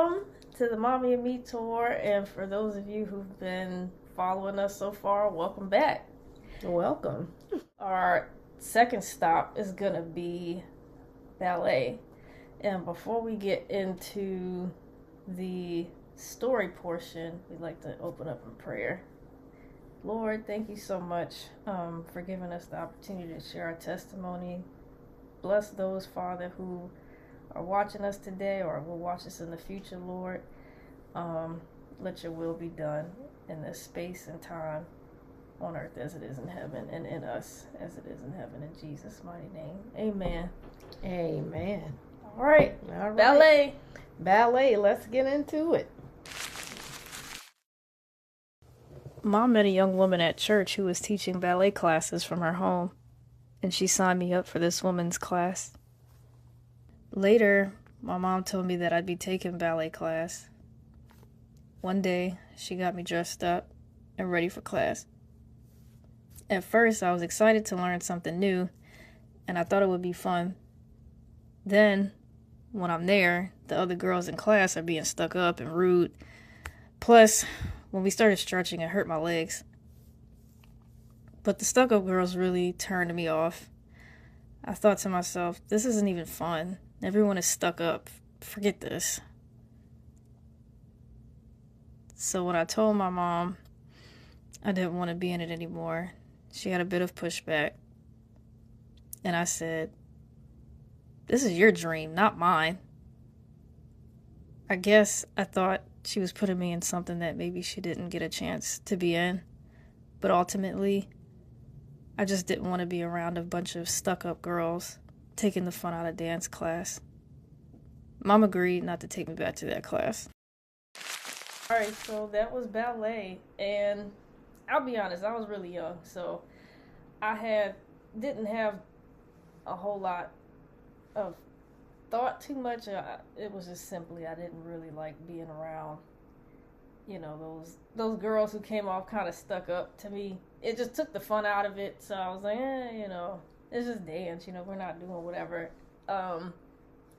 Welcome to the Mommy and Me tour, and for those of you who've been following us so far, welcome back. Welcome. Our second stop is going to be ballet. And before we get into the story portion, we'd like to open up in prayer. Lord, thank you so much for giving us the opportunity to share our testimony. Bless those, Father, who are watching us today or will watch us in the future, Lord. Let your will be done in this space and time on earth as it is in heaven, and in us as it is in heaven. In Jesus' mighty name, amen. Amen. All right. Ballet, let's get into it. Mom met a young woman at church who was teaching ballet classes from her home, and she signed me up for this woman's class. Later, my mom told me that I'd be taking ballet class. One day, she got me dressed up and ready for class. At first, I was excited to learn something new, and I thought it would be fun. Then, when I'm there, the other girls in class are being stuck up and rude. Plus, when we started stretching, it hurt my legs. But the stuck-up girls really turned me off. I thought to myself, this isn't even fun. Everyone is stuck up. Forget this. So when I told my mom I didn't want to be in it anymore, she had a bit of pushback. And I said, this is your dream, not mine. I guess I thought she was putting me in something that maybe she didn't get a chance to be in. But ultimately, I just didn't want to be around a bunch of stuck-up girls taking the fun out of dance class. Mom agreed not to take me back to that class. Alright, so that was ballet, and I'll be honest, I was really young, so I didn't have a whole lot of thought too much. It was just simply I didn't really like being around, those girls who came off kind of stuck up to me. It just took the fun out of it, so I was like, it's just dance, we're not doing whatever.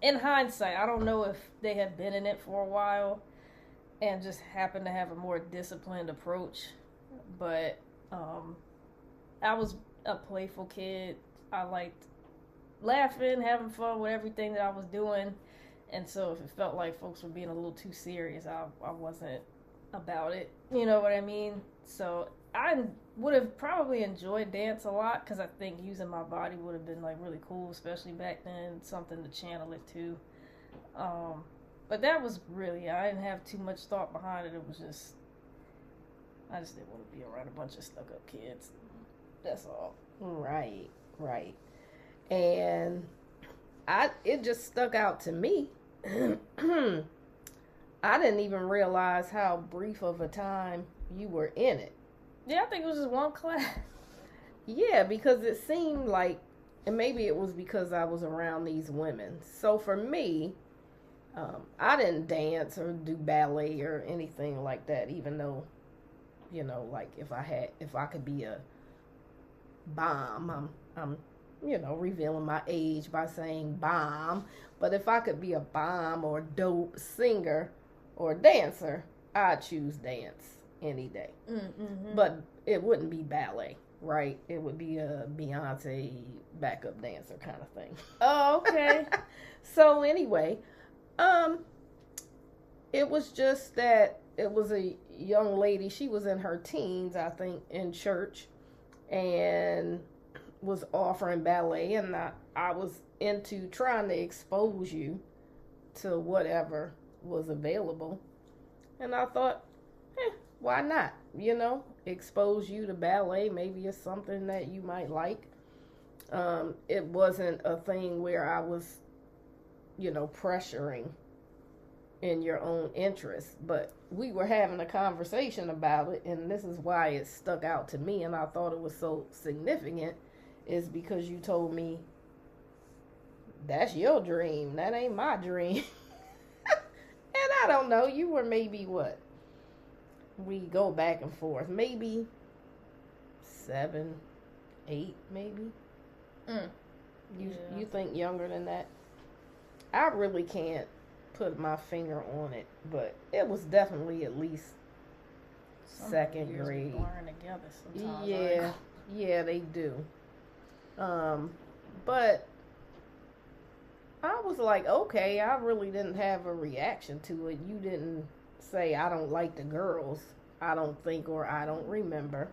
In hindsight, I don't know if they had been in it for a while and just happened to have a more disciplined approach, but I was a playful kid. I liked laughing, having fun with everything that I was doing, and so if it felt like folks were being a little too serious, I wasn't about it, you know what I mean? So I would have probably enjoyed dance a lot, because I think using my body would have been like really cool, especially back then, something to channel it to. But that was really, I didn't have too much thought behind it. It was just, I just didn't want to be around a bunch of stuck up kids. That's all. Right. And it just stuck out to me. I didn't even realize how brief of a time you were in it. Yeah, I think it was just one class. Yeah, because it seemed like, and maybe it was because I was around these women. So for me, I didn't dance or do ballet or anything like that, even though, like if I could be a bomb, I'm revealing my age by saying bomb. But if I could be a bomb or dope singer or dancer, I'd choose dance any day. Mm-hmm. But it wouldn't be ballet, right? It would be a Beyonce backup dancer kind of thing. Oh, okay. So anyway, it was just that it was a young lady. She was in her teens, I think, in church, and was offering ballet, and I was into trying to expose you to whatever was available. And I thought, why not? Expose you to ballet. Maybe it's something that you might like. It wasn't a thing where I was, pressuring in your own interest, but we were having a conversation about it, and this is why it stuck out to me, and I thought it was so significant, is because you told me, that's your dream, that ain't my dream. And I don't know, you were maybe what? We go back and forth, maybe 7, 8, maybe. Yeah. You think younger than that? I really can't put my finger on it, but it was definitely at least second grade. Blurring together sometimes. Yeah, right? yeah, they do. But I was like, okay, I really didn't have a reaction to it. You didn't say I don't like the girls, I don't think, or I don't remember.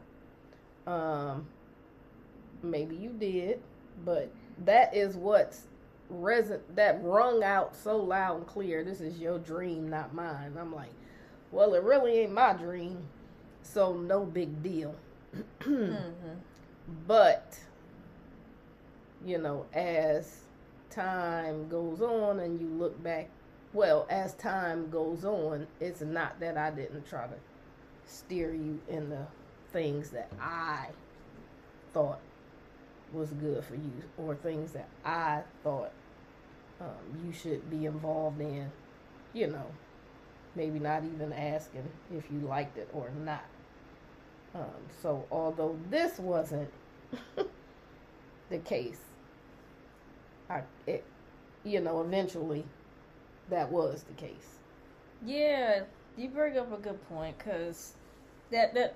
Maybe you did, but that is what's that rung out so loud and clear. This is your dream, not mine. I'm like, well, it really ain't my dream, so no big deal. But you know, as time goes on and you look back, well, as time goes on, it's not that I didn't try to steer you in the things that I thought was good for you, or things that I thought you should be involved in, you know, maybe not even asking if you liked it or not. So although this wasn't the case, eventually that was the case. Yeah, you bring up a good point, because that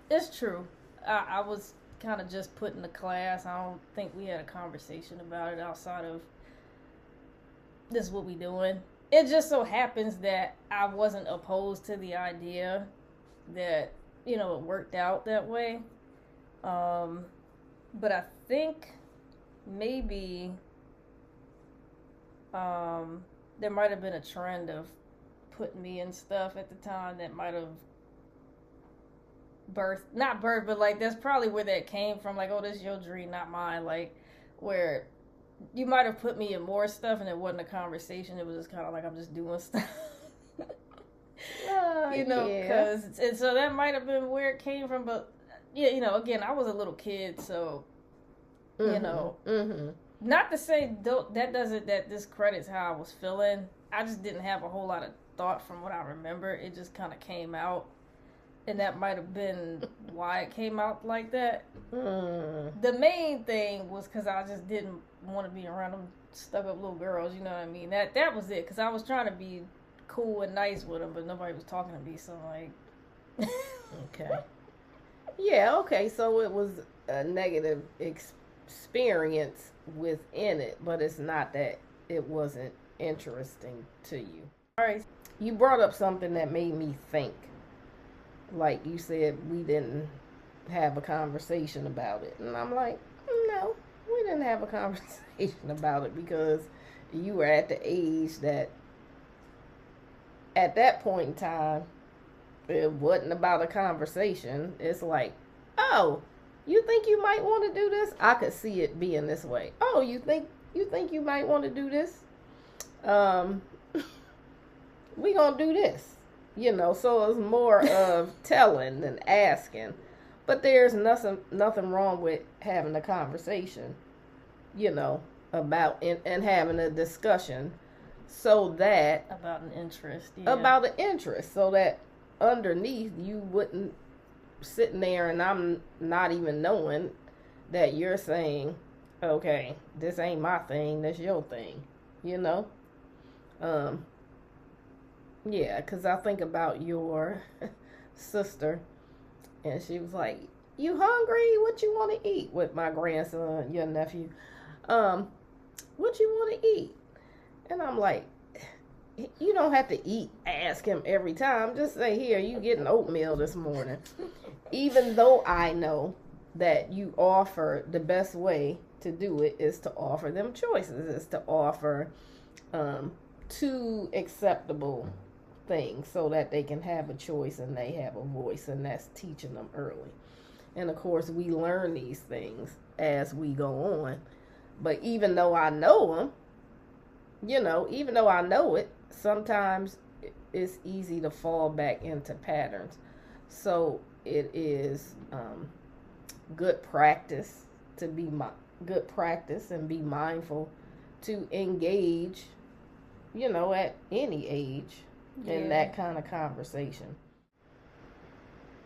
it's true. I was kind of just put in the class. I don't think we had a conversation about it outside of this is what we doing. It just so happens that I wasn't opposed to the idea that, you know, it worked out that way. But I think maybe there might have been a trend of putting me in stuff at the time that might have not birth, but like that's probably where that came from. Like, oh, this is your dream, not mine. Like, where you might have put me in more stuff and it wasn't a conversation. It was just kind of like I'm just doing stuff. You know, because and so that might have been where it came from. But yeah, you know, again, I was a little kid, so you know, not to say that discredits how I was feeling. I just didn't have a whole lot of thought from what I remember. It just kind of came out, and that might have been why it came out like that. The main thing was because I just didn't want to be around them stuck up little girls. You know what I mean? That was it. Because I was trying to be cool and nice with them, but nobody was talking to me. So like, okay, yeah, okay. So it was a negative experience within it, but it's not that it wasn't interesting to you. All right, you brought up something that made me think. Like you said, we didn't have a conversation about it, and I'm like, no, we didn't have a conversation about it, because you were at the age that at that point in time it wasn't about a conversation. It's like, oh, you think you might want to do this? I could see it being this way. Oh, you think you might want to do this? We gonna do this, you know. So it's more of telling than asking, but there's nothing wrong with having a conversation, you know, about and having a discussion, so that about an interest, so that underneath you wouldn't sitting there and I'm not even knowing that you're saying, okay, this ain't my thing, that's your thing, you know. Yeah, because I think about your sister, and she was like, you hungry? What you want to eat? With my grandson, your nephew. What you want to eat? And I'm like, you don't have to ask him every time. Just say, here, you getting oatmeal this morning. Even though I know that you offer, the best way to do it is to offer them choices, is to offer two acceptable things so that they can have a choice and they have a voice, and that's teaching them early. And of course, we learn these things as we go on. But even though I know them, you know, even though I know it, sometimes it's easy to fall back into patterns. So it is good practice and be mindful to engage, you know, at any age in that kind of conversation.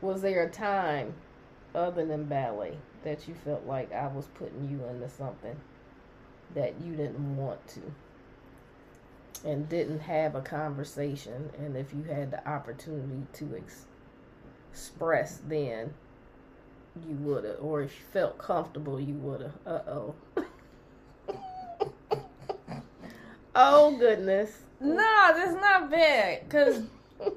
Was there a time other than ballet that you felt like I was putting you into something that you didn't want to? and didn't have a conversation, and if you had the opportunity to express, then you would have, or if you felt comfortable, you would have. Uh-oh. Oh, goodness. Nah, that's not bad, because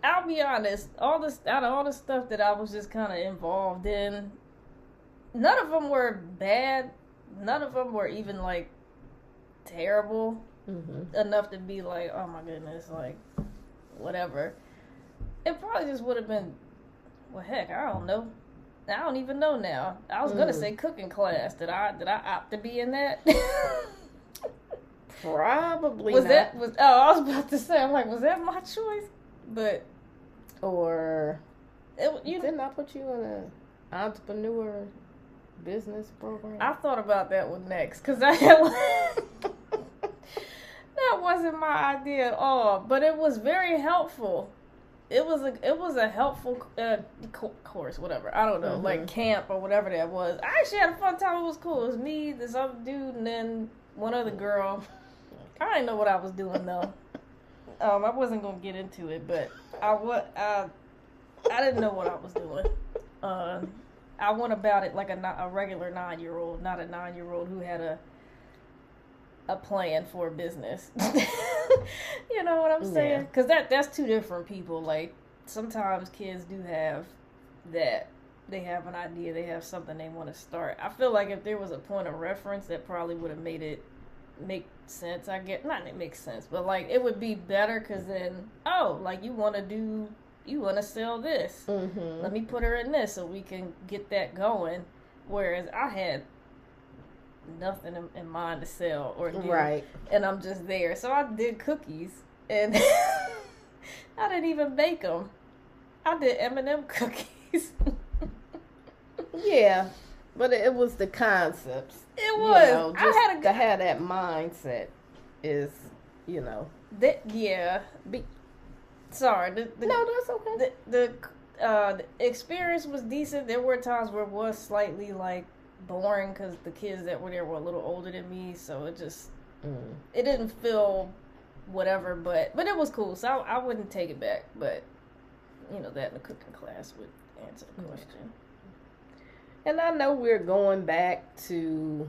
I'll be honest, out of all the stuff that I was just kind of involved in, none of them were bad. None of them were even, like, terrible enough to be like, oh my goodness, like, whatever. It probably just would have been, well, heck, I don't know. I don't even know now. I was gonna say cooking class. Did I opt to be in that? Probably was not. that was I was about to say, I'm like, was that my choice? But didn't I put you in an entrepreneur business program? I thought about that one next, because that wasn't my idea at all, but it was very helpful. It was a helpful course, whatever. I don't know, like camp or whatever that was. I actually had a fun time. It was cool. It was me, this other dude, and then one other girl. I didn't know what I was doing though. I wasn't gonna get into it, but I didn't know what I was doing. I went about it like a regular 9-year-old, not a 9-year-old who had a plan for a business. You know what I'm saying? Because that's two different people. Like, sometimes kids do have that. They have an idea. They have something they want to start. I feel like if there was a point of reference, that probably would have made it make sense. I get, not it makes sense, but like it would be better, because then, like you want to sell this. Let me put her in this so we can get that going. Whereas I had nothing in mind to sell or do, right? And I'm just there. So I did cookies, and I didn't even bake them. I did M&M cookies. Yeah, but it was the concepts. It was. You know, just to have that mindset is, you know. Yeah. Sorry. No, that's okay. The experience was decent. There were times where it was slightly, like, boring, because the kids that were there were a little older than me, so it just it didn't feel whatever, but it was cool, so I wouldn't take it back. But you know, that in the cooking class would answer the question. And I know we're going back to,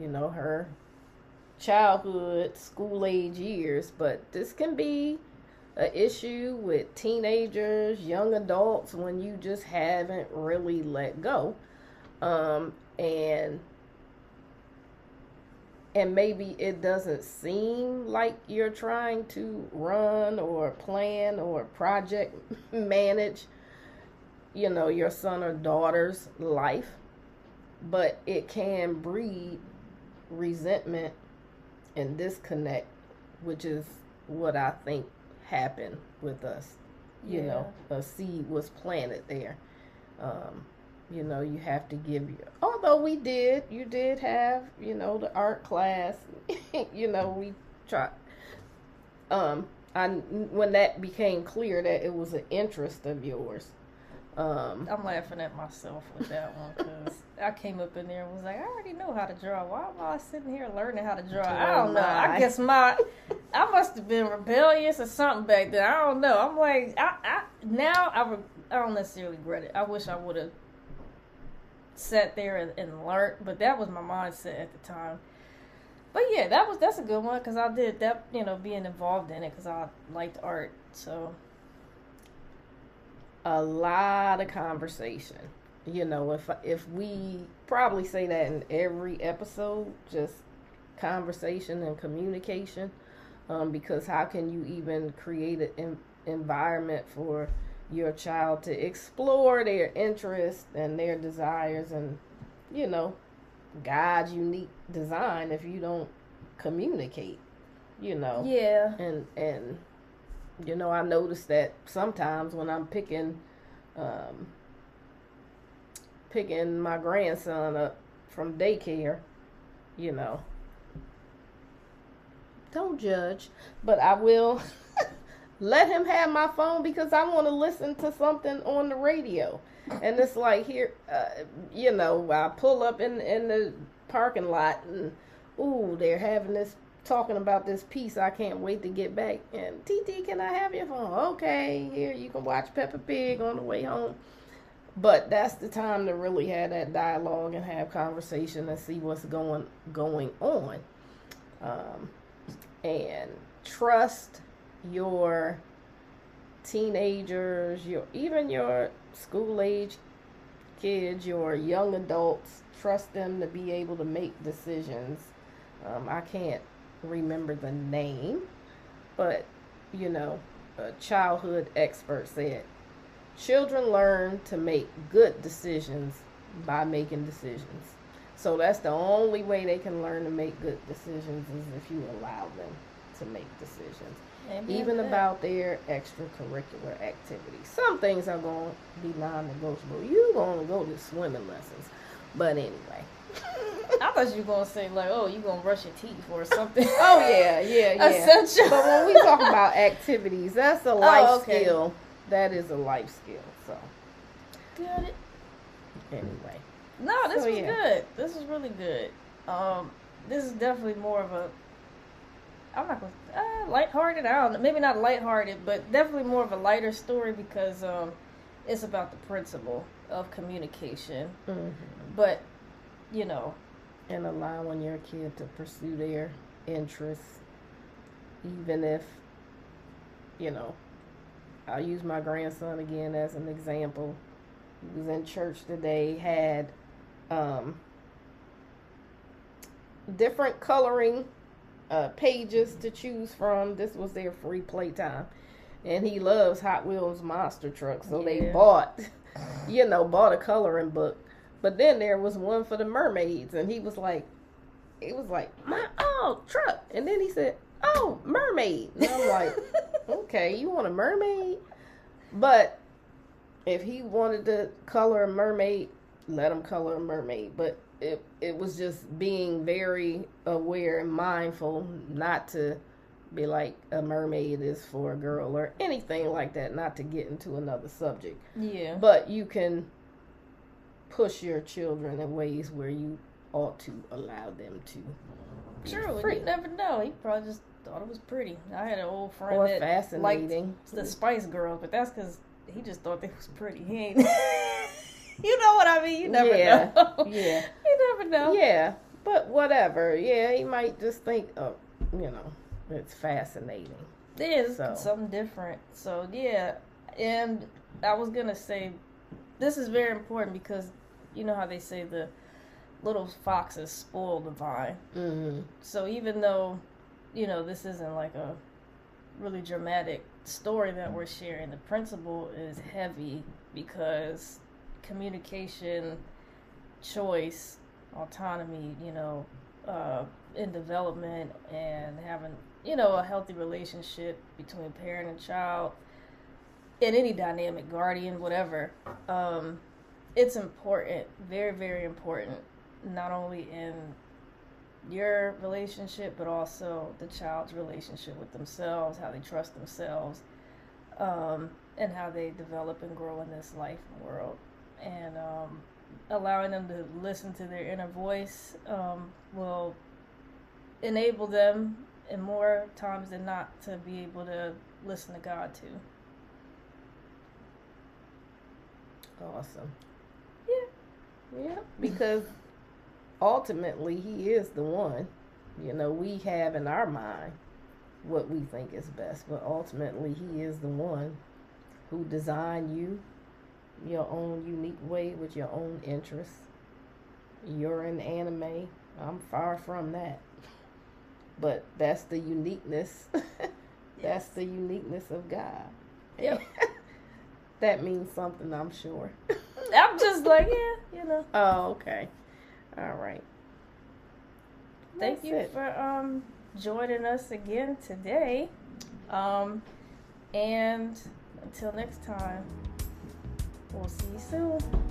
you know, her childhood, school age years, but this can be an issue with teenagers, young adults, when you just haven't really let go. And maybe it doesn't seem like you're trying to run or plan or project manage, you know, your son or daughter's life, but it can breed resentment and disconnect, which is what I think happened with us. You know, a seed was planted there. You know, you have to give although you did have, you know, the art class, you know, we tried, when that became clear that it was an interest of yours. I'm laughing at myself with that one, because I came up in there and was like, I already know how to draw. Why am I sitting here learning how to draw? I don't know. I guess I must have been rebellious or something back then. I don't know. I'm like, I don't necessarily regret it. I wish I would have sat there and learned, but that was my mindset at the time. But yeah, that's a good one, because I did that, you know, being involved in it, because I liked art. So a lot of conversation, you know, if we probably say that in every episode, just conversation and communication, because how can you even create an environment for your child to explore their interests and their desires and, you know, God's unique design if you don't communicate, you know? Yeah. And you know, I noticed that sometimes when I'm picking my grandson up from daycare, you know, don't judge, but I will let him have my phone because I want to listen to something on the radio. And it's like, here, you know, I pull up in the parking lot and, ooh, they're having this talking about this piece. I can't wait to get back. And TT, can I have your phone? Okay, here you can watch Peppa Pig on the way home. But that's the time to really have that dialogue and have conversation and see what's going on. And trust your teenagers, even your school age kids, your young adults. Trust them to be able to make decisions. I can't remember the name, but a childhood expert said children learn to make good decisions by making decisions. So that's the only way they can learn to make good decisions, is if you allow them to make decisions. Even about their extracurricular activities. Some things are going to be non-negotiable. You're going to go to swimming lessons. But anyway. I thought you were going to say, like, oh, you're going to brush your teeth or something. Oh, yeah. Essential. But when we talk about activities, that's a life skill. That is a life skill. So. Got it. Anyway. No, this was good. This was really good. This is definitely more of a, I'm not going to, lighthearted. I don't know. Maybe not lighthearted, but definitely more of a lighter story because it's about the principle of communication. Mm-hmm. But, and allowing your kid to pursue their interests, even if, I'll use my grandson again as an example. He was in church today, had different coloring pages to choose from. This was their free playtime. And he loves Hot Wheels monster trucks. So they bought a coloring book. But then there was one for the mermaids. And he was like, truck. And then he said, oh, mermaid. And I'm like, okay, you want a mermaid? But if he wanted to color a mermaid, let him color a mermaid. But it was just being very aware and mindful not to be like a mermaid is for a girl or anything like that, not to get into another subject. Yeah. But you can push your children in ways where you ought to allow them to. True, and you never know. He probably just thought it was pretty. I had an old friend or that fascinating. liked the Spice Girls, but that's because he just thought they was pretty. He ain't. You know what I mean? You never know. Yeah. You never know. Yeah, but whatever. Yeah, he might just think, it's fascinating. It is something different. So, yeah. And I was going to say, this is very important because you know how they say the little foxes spoil the vine. Mm-hmm. So even though, this isn't like a really dramatic story that we're sharing, the principle is heavy because communication, choice, autonomy, in development and having, a healthy relationship between parent and child and any dynamic guardian, whatever. It's important, very, very important, not only in your relationship, but also the child's relationship with themselves, how they trust themselves, and how they develop and grow in this life and world. And allowing them to listen to their inner voice will enable them, in more times than not, to be able to listen to God too. Awesome. Yeah, because ultimately he is the one. We have in our mind what we think is best, but ultimately he is the one who designed you your own unique way with your own interests. You're in anime. I'm far from that. But that's the uniqueness. That's the uniqueness of God. Yep. That means something, I'm sure. I'm just like, Oh, okay. All right. Thank you for joining us again today. And until next time, we'll see you soon.